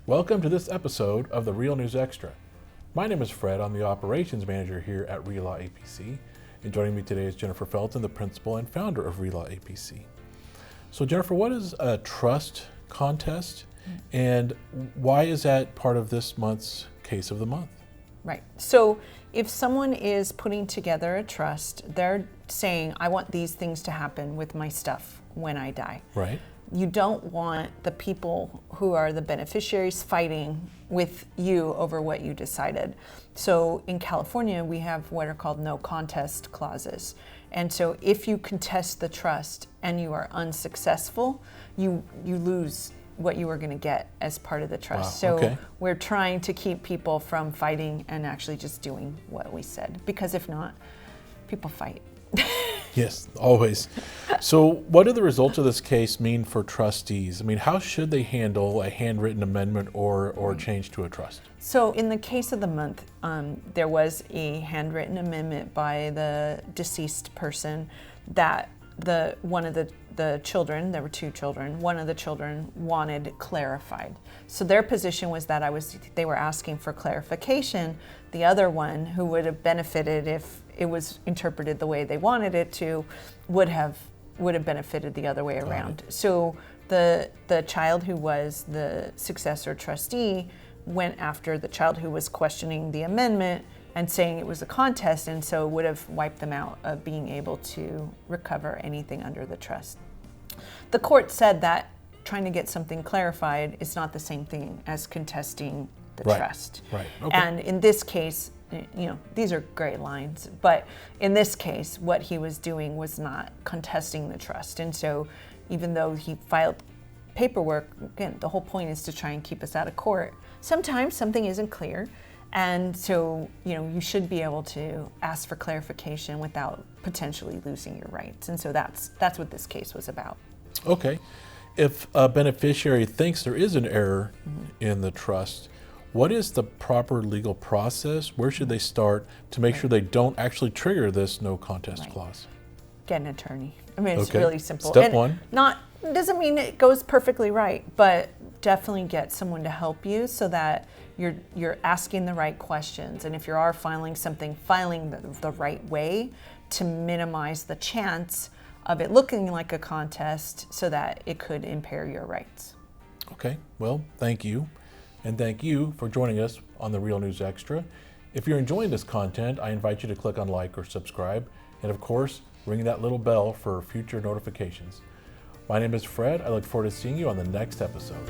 Welcome to this episode of the Real News Extra. My name is Fred. I'm the operations manager here at Relaw APC. And joining me today is Jennifer Felten, the principal and founder of Relaw APC. So Jennifer, what is a trust contest and why is that part of this month's Case of the Month? Right. So if someone is putting together a trust, they're saying, I want these things to happen with my stuff when I die. Right. You don't want the people who are the beneficiaries fighting with you over what you decided. So in California, we have what are called no contest clauses. And so if you contest the trust and you are unsuccessful, you lose what you were going to get as part of the trust. Wow, okay. So we're trying to keep people from fighting and actually just doing what we said, because if not, people fight. Yes, always. So what do the results of this case mean for trustees? I mean, how should they handle a handwritten amendment or change to a trust? So in the Case of the Month, there was a handwritten amendment by the deceased person that one of the children, there were two children, one of the children wanted clarified. So their position was that they were asking for clarification. The other one, who would have benefited if it was interpreted the way they wanted it to, would have benefited the other way around. So the child who was the successor trustee went after the child who was questioning the amendment and saying it was a contest, and so would have wiped them out of being able to recover anything under the trust. The court said that trying to get something clarified is not the same thing as contesting the trust. Right. Okay. And in this case, these are gray lines, but in this case, what he was doing was not contesting the trust. And so even though he filed paperwork, again, the whole point is to try and keep us out of court. Sometimes something isn't clear. And so, you should be able to ask for clarification without potentially losing your rights. And so that's what this case was about. Okay. If a beneficiary thinks there is an error in the trust, what is the proper legal process? Where should they start to make sure they don't actually trigger this no contest clause? Get an attorney. I mean, it's Okay. really simple. Step one. Doesn't mean it goes perfectly right, but definitely get someone to help you so that you're asking the right questions. And if you are filing something, filing the right way to minimize the chance of it looking like a contest so that it could impair your rights. Okay, well, thank you. And thank you for joining us on the Real News Extra. If you're enjoying this content, I invite you to click on like or subscribe. And of course, ring that little bell for future notifications. My name is Fred. I look forward to seeing you on the next episode.